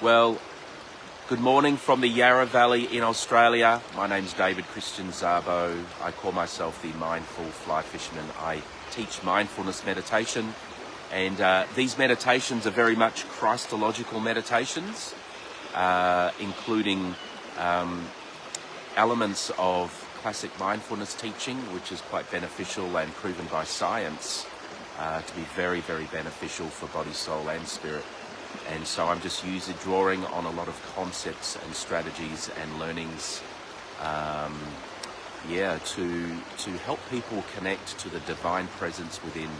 Well, good morning from the Yarra Valley in Australia. My name's David Christian Zabo. I call myself the Mindful Fly Fisherman. I teach mindfulness meditation, and these meditations are very much Christological meditations, including elements of classic mindfulness teaching, which is quite beneficial and proven by science to be very, very beneficial for body, soul and spirit. And so I'm just drawing on a lot of concepts and strategies and learnings to help people connect to the divine presence within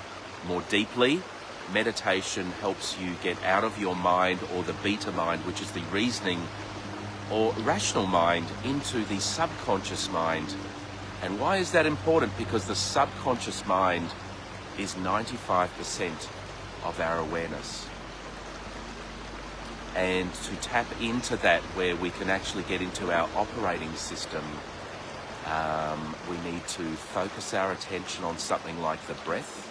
more deeply. Meditation helps you get out of your mind, or the beta mind, which is the reasoning or rational mind, into the subconscious mind. And why is that important? Because the subconscious mind is 95% of our awareness. And to tap into that, where we can actually get into our operating system, we need to focus our attention on something like the breath,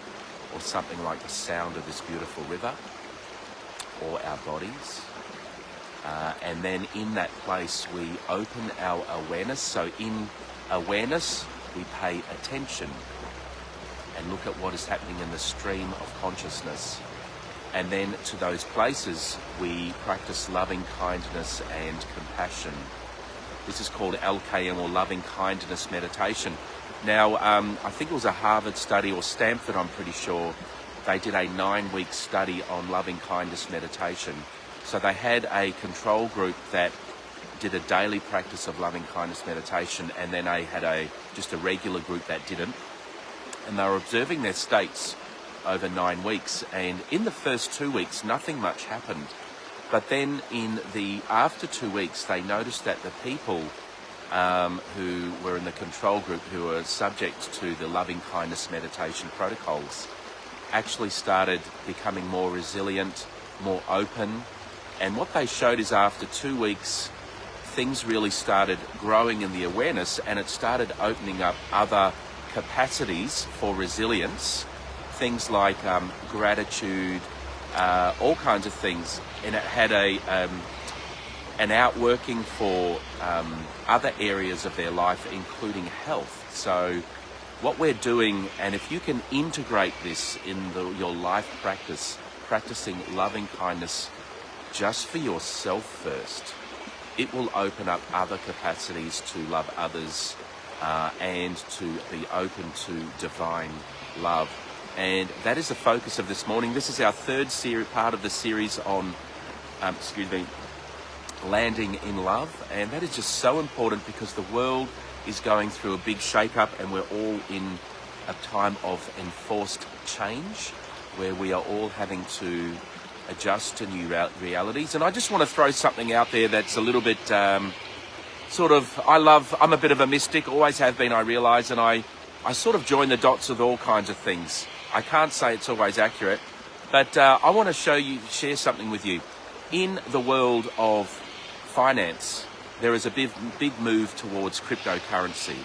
or something like the sound of this beautiful river, or our bodies. And then in that place, we open our awareness. So in awareness, we pay attention and look at what is happening in the stream of consciousness. And then to those places, we practice loving kindness and compassion. This is called LKM, or loving kindness meditation. Now, I think it was a Harvard study, or Stanford, I'm pretty sure. They did a 9-week study on loving kindness meditation. So they had a control group that did a daily practice of loving kindness meditation, and then they had just a regular group that didn't. And they were observing their states over 9 weeks, and in the first 2 weeks nothing much happened, but then after 2 weeks they noticed that the people who were in the control group, who were subject to the loving kindness meditation protocols, actually started becoming more resilient, more open. And what they showed is, after 2 weeks, things really started growing in the awareness, and it started opening up other capacities for resilience. Things like gratitude, all kinds of things, and it had an outworking for other areas of their life, including health. So what we're doing, and if you can integrate this in your life practice, practicing loving kindness just for yourself first, it will open up other capacities to love others and to be open to divine love. And that is the focus of this morning. This is our third part of the series on, landing in love. And that is just so important, because the world is going through a big shake-up, and we're all in a time of enforced change, where we are all having to adjust to new realities. And I just want to throw something out there that's a little bit I'm a bit of a mystic, always have been, I realise, and I sort of join the dots of all kinds of things. I can't say it's always accurate, but I want to share something with you. In the world of finance, there is a big move towards cryptocurrency.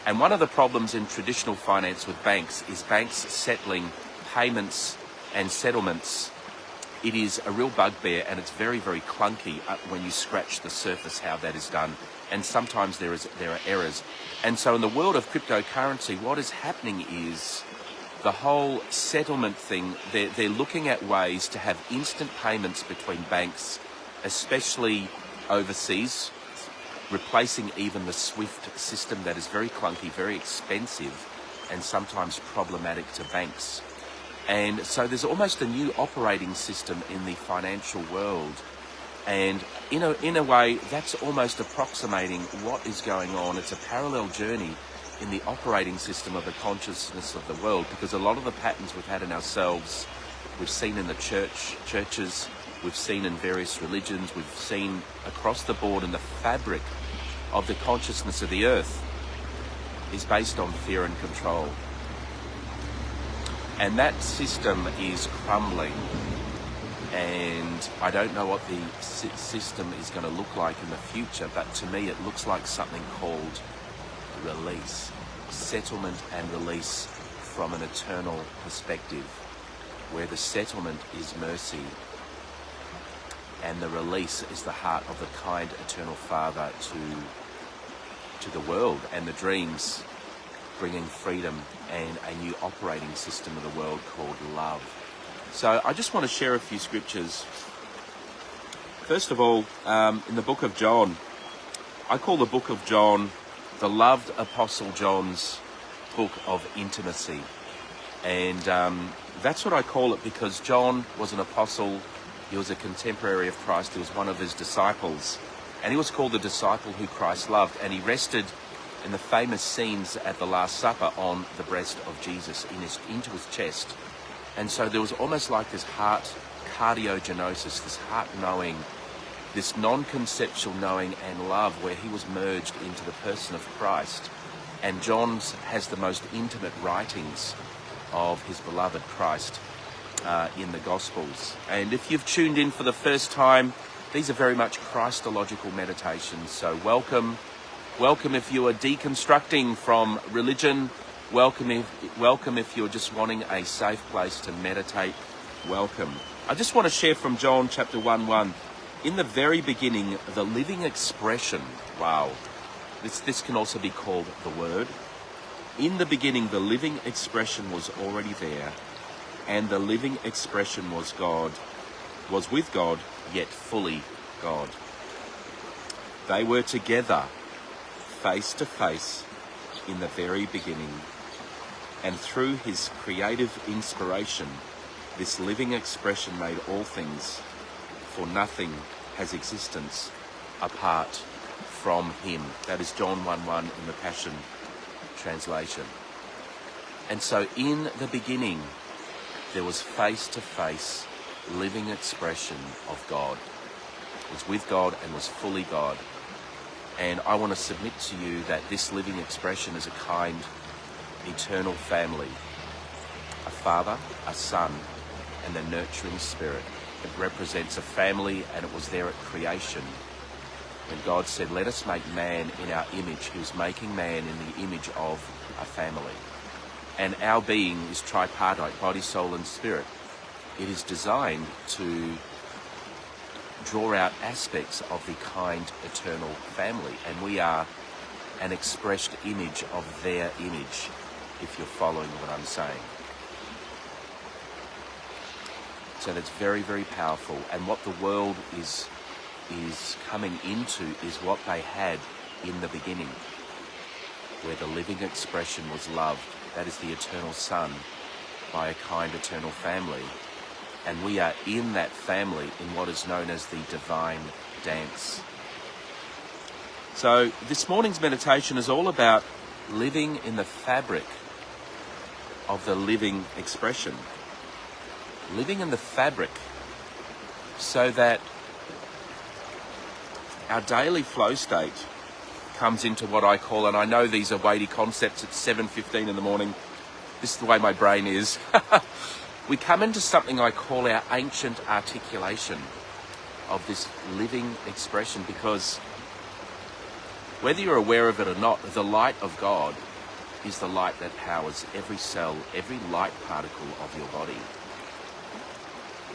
And one of the problems in traditional finance with banks is banks settling payments and settlements. It is a real bugbear, and it's very, very clunky when you scratch the surface how that is done. And sometimes there are errors. And so in the world of cryptocurrency, what is happening is the whole settlement thing. They're looking at ways to have instant payments between banks, especially overseas, replacing even the SWIFT system that is very clunky, very expensive, and sometimes problematic to banks. And so there's almost a new operating system in the financial world. And in a way, that's almost approximating what is going on. It's a parallel journey in the operating system of the consciousness of the world, because a lot of the patterns we've had in ourselves, we've seen in the churches, we've seen in various religions, we've seen across the board in the fabric of the consciousness of the earth, is based on fear and control. And that system is crumbling. And I don't know what the system is going to look like in the future, but to me it looks like something called release, settlement and release from an eternal perspective, where the settlement is mercy. and the release is the heart of the kind eternal Father to the world, and the dreams bringing freedom and a new operating system of the world called love. So I just want to share a few scriptures. First of all, in the book of John, I call the book of John the loved Apostle John's book of intimacy. And that's what I call it because John was an apostle. He was a contemporary of Christ. He was one of his disciples. And he was called the disciple who Christ loved. And he rested in the famous scenes at the Last Supper on the breast of Jesus, into his chest. And so there was almost like this heart cardiogenosis, this heart knowing, this non-conceptual knowing and love where he was merged into the person of Christ. And John has the most intimate writings of his beloved Christ in the Gospels. And if you've tuned in for the first time, these are very much Christological meditations. So welcome if you are deconstructing from religion. Welcome if you're just wanting a safe place to meditate. Welcome. I just want to share from John chapter 1:1. In the very beginning, the living expression. Wow. This can also be called the Word. In the beginning, the living expression was already there, and the living expression was with God, yet fully God. They were together, face to face, in the very beginning, and through his creative inspiration, this living expression made all things, for nothing has existence apart from him. That is John 1:1 in the Passion Translation. And so in the beginning, there was face-to-face living expression of God. It was with God and was fully God. And I want to submit to you that this living expression is a kind, eternal family. A Father, a Son, and a nurturing Spirit. It represents a family, and it was there at creation. When God said, let us make man in our image, he was making man in the image of a family. And our being is tripartite, body, soul, and spirit. It is designed to draw out aspects of the kind, eternal family. And we are an expressed image of their image, if you're following what I'm saying. So that's very, very powerful. And what the world is coming into is what they had in the beginning, where the living expression was loved. That is the eternal Son by a kind, eternal family. And we are in that family in what is known as the divine dance. So this morning's meditation is all about living in the fabric of the living expression. Living in the fabric so that our daily flow state comes into what I call, and I know these are weighty concepts at 7:15 in the morning. This is the way my brain is. We come into something I call our ancient articulation of this living expression, because whether you're aware of it or not, the light of God is the light that powers every cell, every light particle of your body.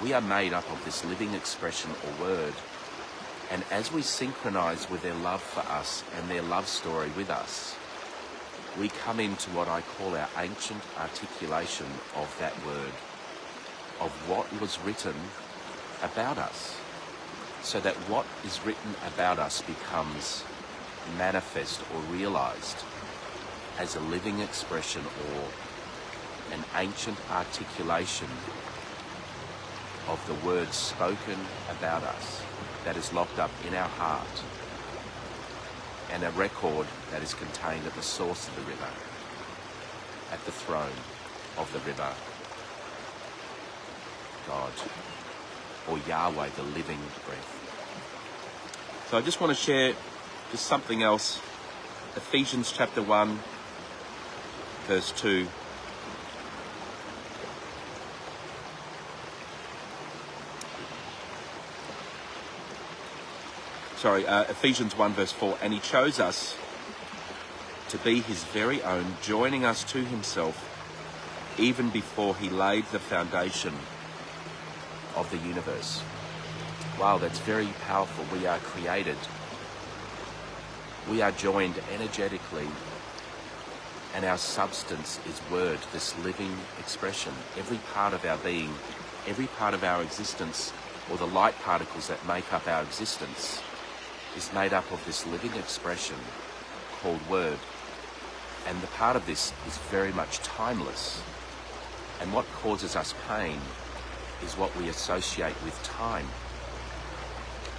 We are made up of this living expression or word. And as we synchronize with their love for us and their love story with us, we come into what I call our ancient articulation of that word, of what was written about us, so that what is written about us becomes manifest or realized as a living expression or an ancient articulation of the words spoken about us that is locked up in our heart, and a record that is contained at the source of the river, at the throne of the river, God, or Yahweh, the living breath. So I just want to share just something else. Ephesians chapter 1, verse 2. Ephesians 1 verse 4, and he chose us to be his very own, joining us to himself even before he laid the foundation of the universe. Wow, that's very powerful. We are created. We are joined energetically, and our substance is word, this living expression. Every part of our being, every part of our existence, or the light particles that make up our existence, is made up of this living expression called word. And the part of this is very much timeless. And what causes us pain is what we associate with time.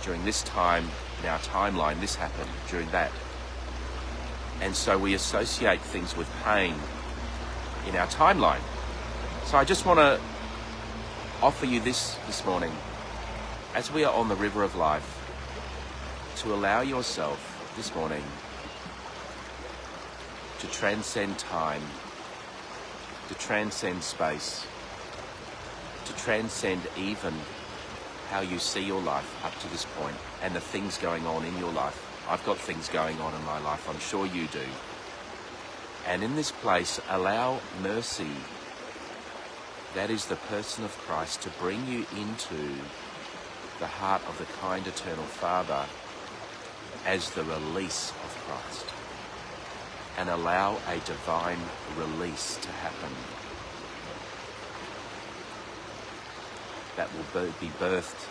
During this time, in our timeline, this happened, during that. And so we associate things with pain in our timeline. So I just want to offer you this morning, as we are on the river of life, to allow yourself this morning to transcend time, to transcend space, to transcend even how you see your life up to this point and the things going on in your life. I've got things going on in my life, I'm sure you do. And in this place, allow mercy, that is the person of Christ, to bring you into the heart of the kind eternal Father as the release of Christ. And allow a divine release to happen that will be birthed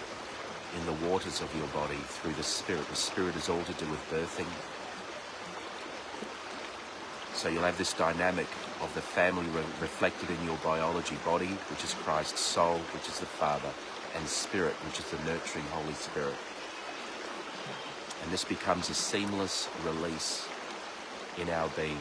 in the waters of your body through the Spirit. The Spirit is all to do with birthing. So you'll have this dynamic of the family reflected in your biology body, which is Christ's soul, which is the Father, and Spirit, which is the nurturing Holy Spirit. And this becomes a seamless release in our being.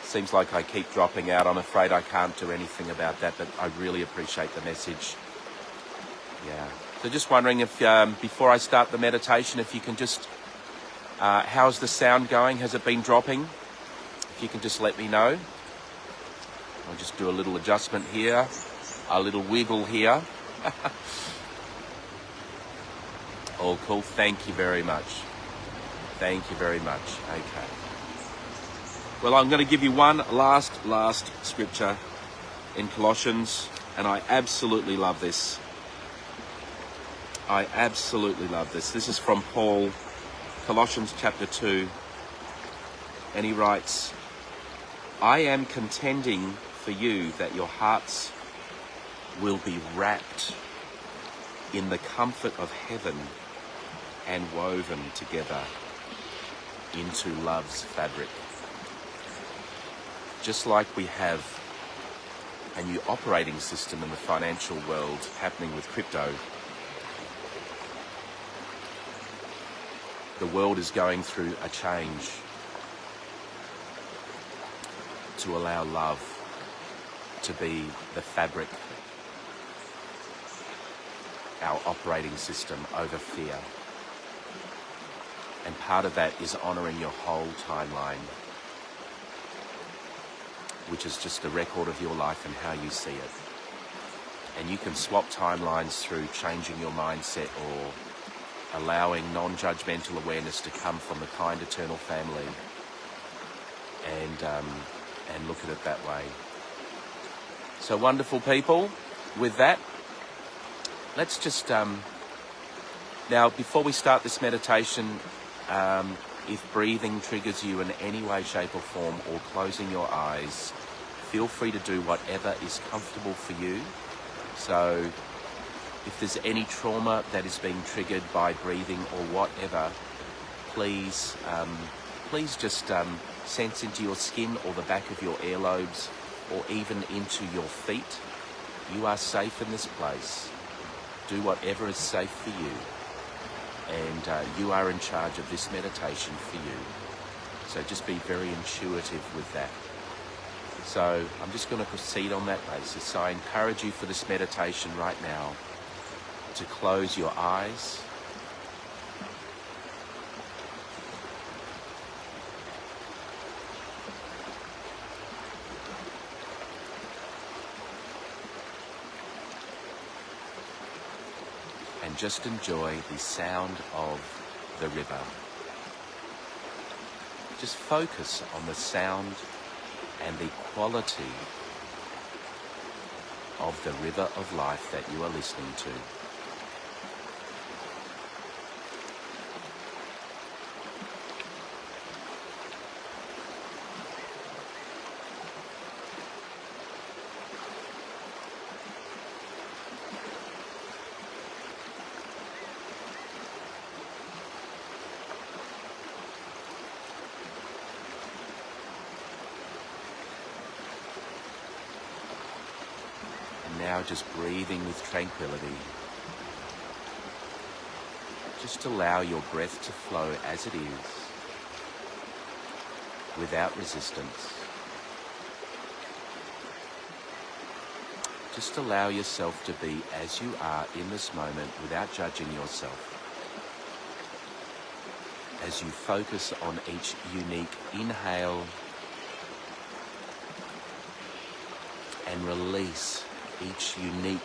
Seems like I keep dropping out. I'm afraid I can't do anything about that, but I really appreciate the message. Yeah. So just wondering if, before I start the meditation, if you can just, how's the sound going? Has it been dropping? If you can just let me know. I'll just do a little adjustment here, a little wiggle here. All cool. Thank you very much. Thank you very much. Okay. Well, I'm going to give you one last scripture in Colossians, and I absolutely love this. I absolutely love this. This is from Paul, Colossians chapter 2, and he writes, I am contending for you that your hearts will be wrapped in the comfort of heaven and woven together into love's fabric. Just like we have a new operating system in the financial world happening with crypto, the world is going through a change to allow love to be the fabric, our operating system over fear. And part of that is honouring your whole timeline, which is just a record of your life and how you see it. And you can swap timelines through changing your mindset or allowing non-judgmental awareness to come from the kind eternal family and look at it that way. So wonderful people, with that, let's just, now before we start this meditation, if breathing triggers you in any way, shape or form, or closing your eyes, feel free to do whatever is comfortable for you. So if there's any trauma that is being triggered by breathing or whatever, please just sense into your skin or the back of your earlobes or even into your feet. You are safe in this place. Do whatever is safe for you. And you are in charge of this meditation for you. So just be very intuitive with that. So I'm just going to proceed on that basis. So I encourage you for this meditation right now to close your eyes. And just enjoy the sound of the river. Just focus on the sound and the quality of the river of life that you are listening to. Now just breathing with tranquility. Just allow your breath to flow as it is, without resistance. Just allow yourself to be as you are in this moment without judging yourself. As you focus on each unique inhale and release each unique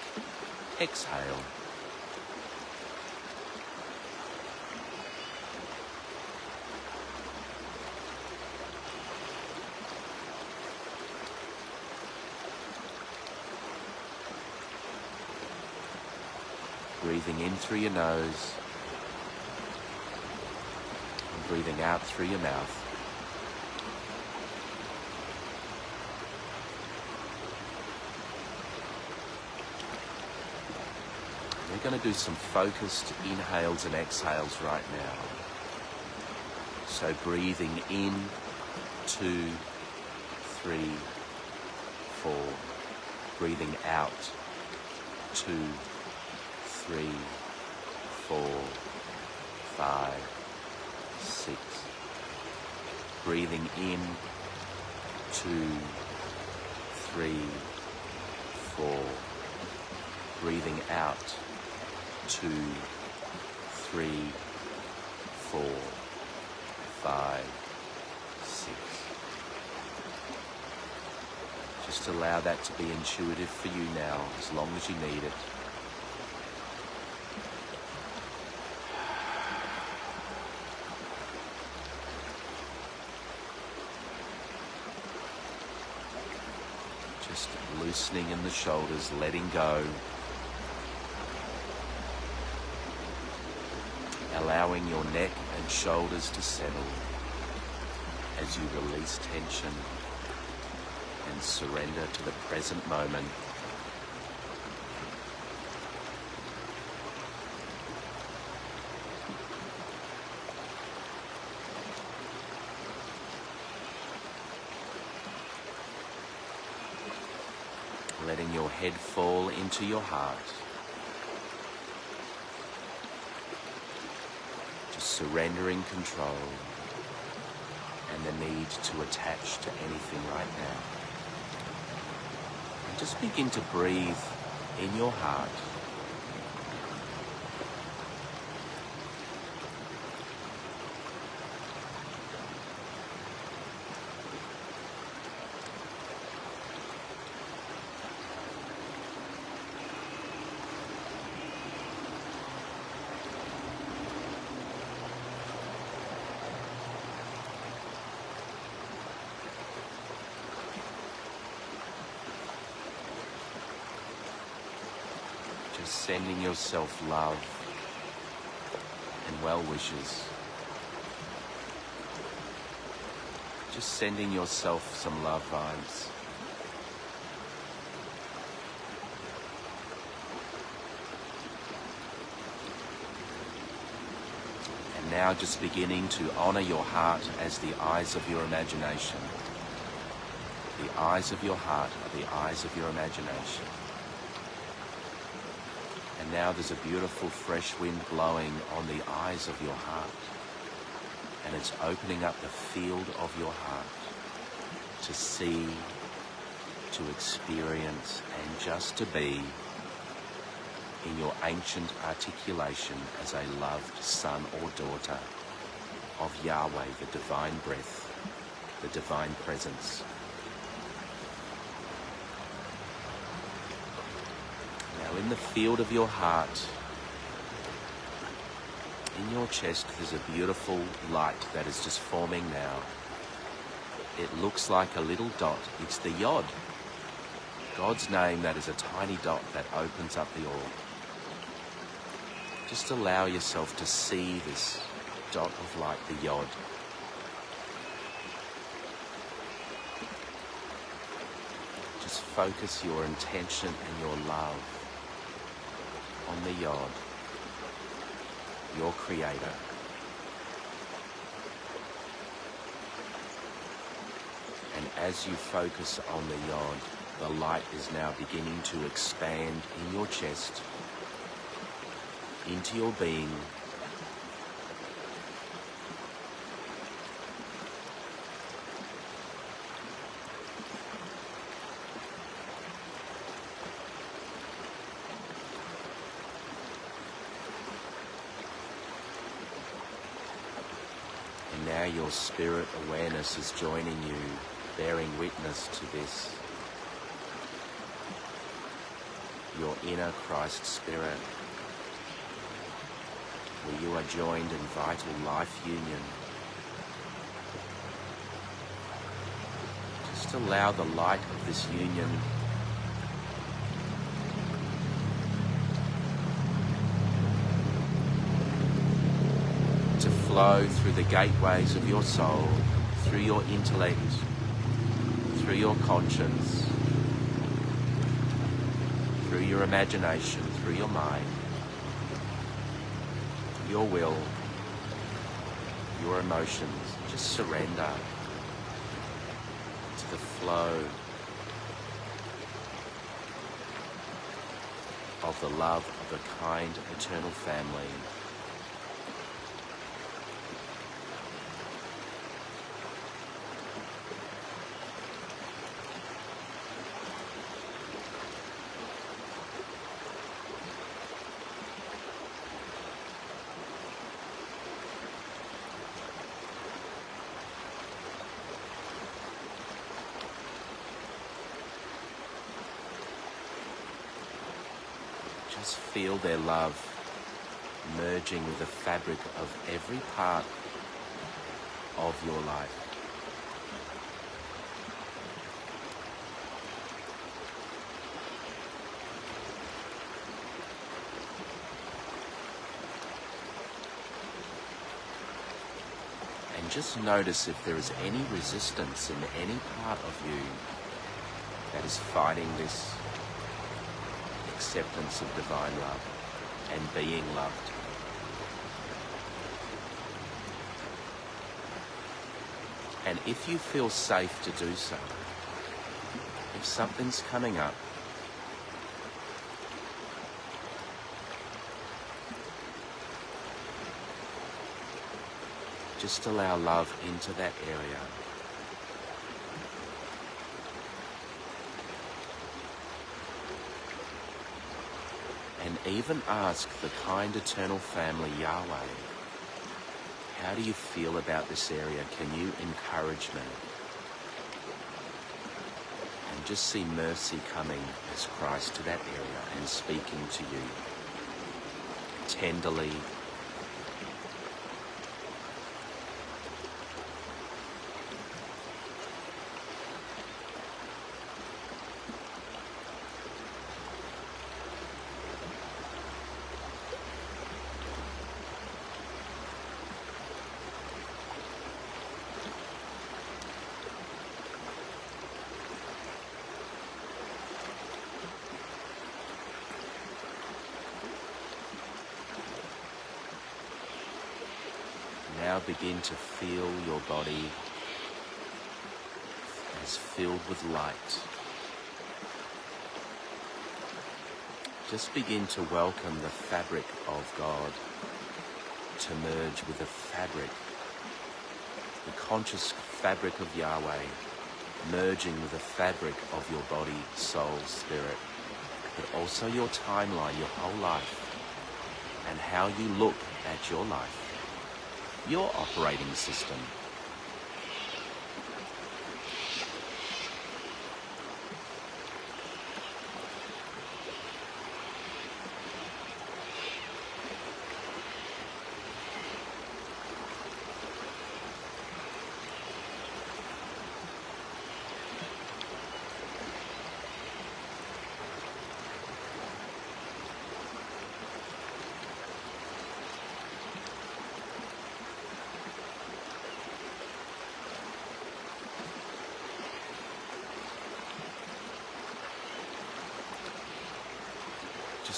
exhale. Breathing in through your nose and breathing out through your mouth. We're going to do some focused inhales and exhales right now. So breathing in, 2, 3, 4. Breathing out, 2, 3, 4, 5, 6. Breathing in, 2, 3, 4. Breathing out, 2, 3, 4, 5, 6. Just allow that to be intuitive for you now, as long as you need it. Just loosening in the shoulders, letting go. Allowing your neck and shoulders to settle as you release tension and surrender to the present moment. Letting your head fall into your heart. Surrendering control and the need to attach to anything right now. And just begin to breathe in your heart. Sending yourself love and well wishes. Just sending yourself some love vibes. And now just beginning to honor your heart as the eyes of your imagination. The eyes of your heart are the eyes of your imagination. And now there's a beautiful fresh wind blowing on the eyes of your heart. And it's opening up the field of your heart to see, to experience, and just to be in your ancient articulation as a loved son or daughter of Yahweh, the divine breath, the divine presence. In the field of your heart, in your chest, there's a beautiful light that is just forming now. It looks like a little dot. It's the Yod, God's name that is a tiny dot that opens up the orb. Just allow yourself to see this dot of light, the Yod. Just focus your intention and your love on the Yod, your Creator. And as you focus on the Yod, the light is now beginning to expand in your chest, into your being. And now your spirit awareness is joining you, bearing witness to this. Your inner Christ spirit, where you are joined in vital life union. Just allow the light of this union to flow through the gateways of your soul, through your intellect, through your conscience, through your imagination, through your mind, your will, your emotions. Just surrender to the flow of the love of a kind, eternal family. Just feel their love merging with the fabric of every part of your life. And just notice if there is any resistance in any part of you that is fighting this acceptance of divine love and being loved. And if you feel safe to do so, if something's coming up, just allow love into that area. And even ask the kind eternal family, Yahweh, how do you feel about this area? Can you encourage me? And just see mercy coming as Christ to that area and speaking to you tenderly. Now begin to feel your body as filled with light. Just begin to welcome the fabric of God to merge with the fabric, the conscious fabric of Yahweh, merging with the fabric of your body, soul, spirit, but also your timeline, your whole life, and how you look at your life. Your operating system.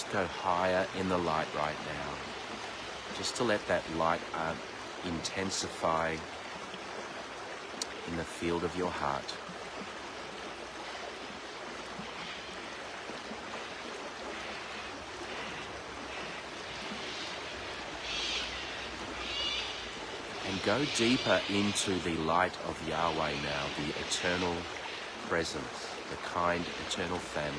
just go higher in the light right now. Just to let that light intensify in the field of your heart. And go deeper into the light of Yahweh now, the eternal presence, the kind eternal family.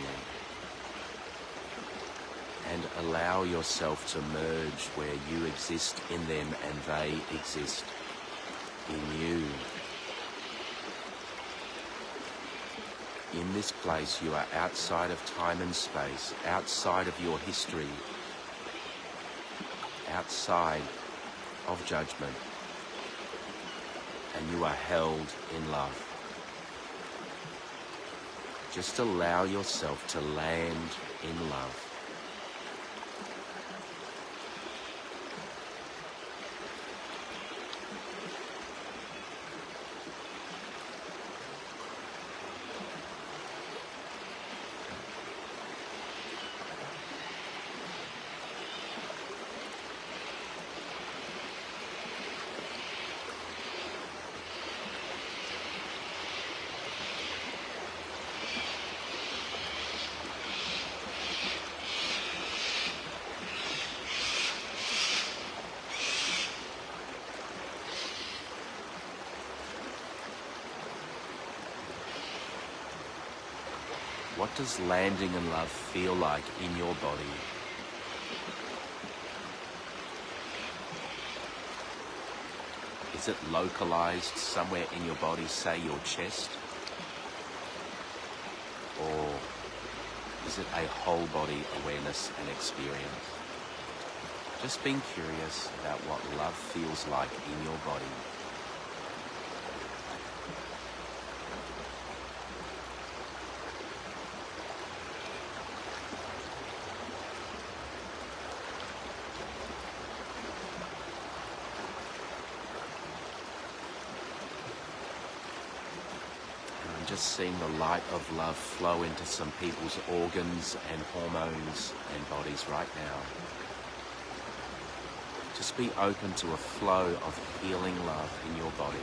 And allow yourself to merge where you exist in them and they exist in you. In this place, you are outside of time and space, outside of your history, outside of judgment, and you are held in love. Just allow yourself to land in love. What does landing in love feel like in your body? Is it localized somewhere in your body, say your chest? Or is it a whole body awareness and experience? Just being curious about what love feels like in your body. Just seeing the light of love flow into some people's organs and hormones and bodies right now. Just be open to a flow of healing love in your body.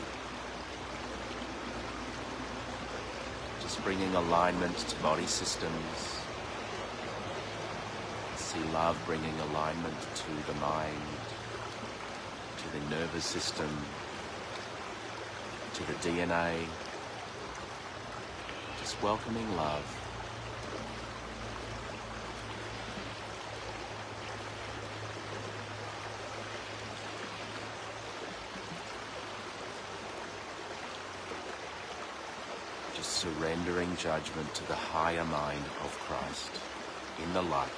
Just bringing alignment to body systems. See love bringing alignment to the mind, to the nervous system, to the DNA. Just welcoming love. Just surrendering judgment to the higher mind of Christ in the light.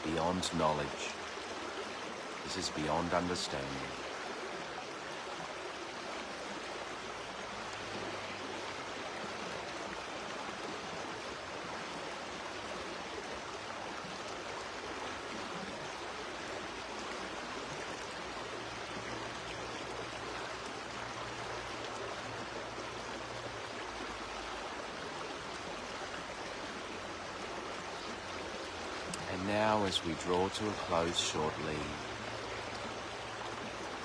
Beyond knowledge. This is beyond understanding. Now, as we draw to a close shortly,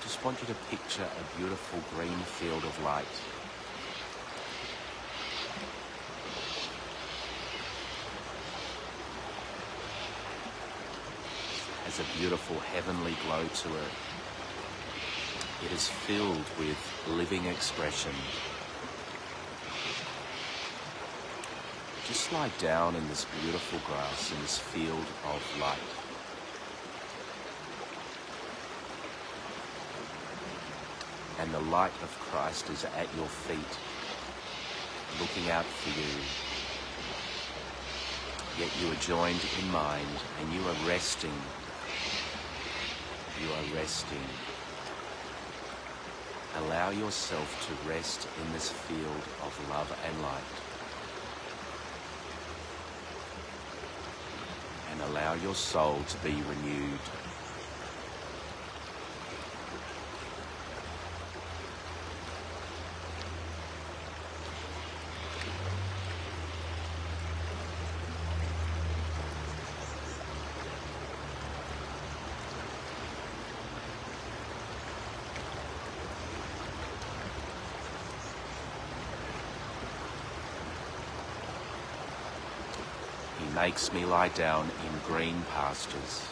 just want you to picture a beautiful green field of light. Has a beautiful heavenly glow to it. It is filled with living expression. Just lie down in this beautiful grass, in this field of light. And the light of Christ is at your feet, looking out for you. Yet you are joined in mind, and you are resting. You are resting. Allow yourself to rest in this field of love and light. And allow your soul to be renewed. makes me lie down in green pastures.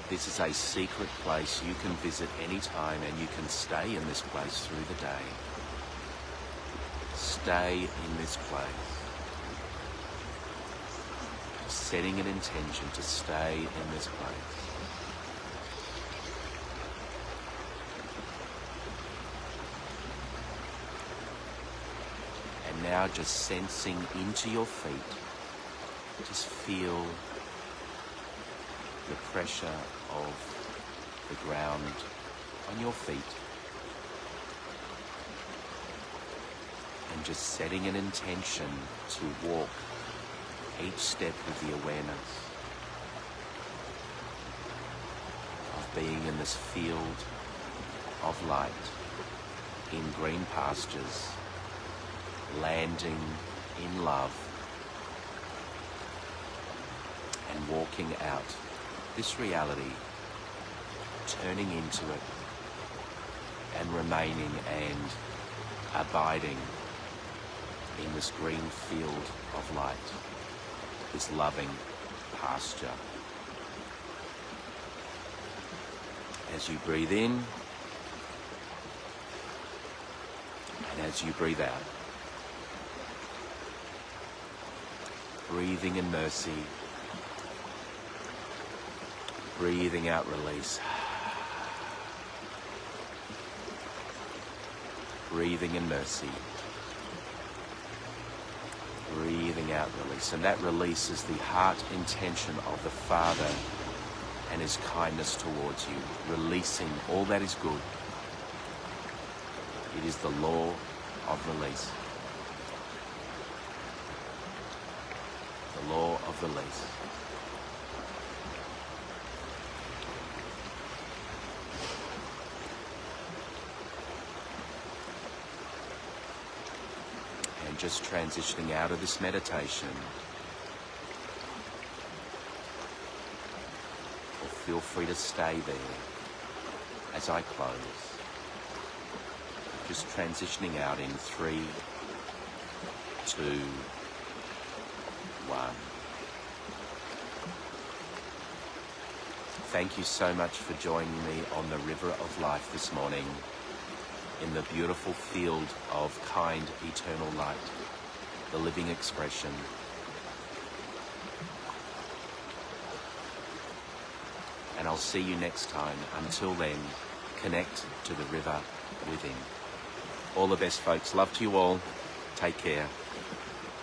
This is a secret place you can visit anytime, and you can stay in this place through the day. Stay in this place. Setting an intention to stay in this place. And now just sensing into your feet, just feel the pressure of the ground on your feet. And just setting an intention to walk each step with the awareness of being in this field of light, in green pastures, landing in love, and walking out this reality, turning into it, and remaining and abiding in this green field of light, this loving pasture. As you breathe in, and as you breathe out, breathing in mercy, breathing out release, breathing in mercy, breathing out release. And that release is the heart intention of the Father and His kindness towards you, releasing all that is good. It is the law of release. The law of release. And just transitioning out of this meditation, or feel free to stay there as I close. Just transitioning out in 3, 2, 1. Thank you so much for joining me on the River of Life this morning, in the beautiful field of kind eternal light, the living expression. And I'll see you next time. Until then, connect to the river within. All the best, folks. Love to you all. Take care.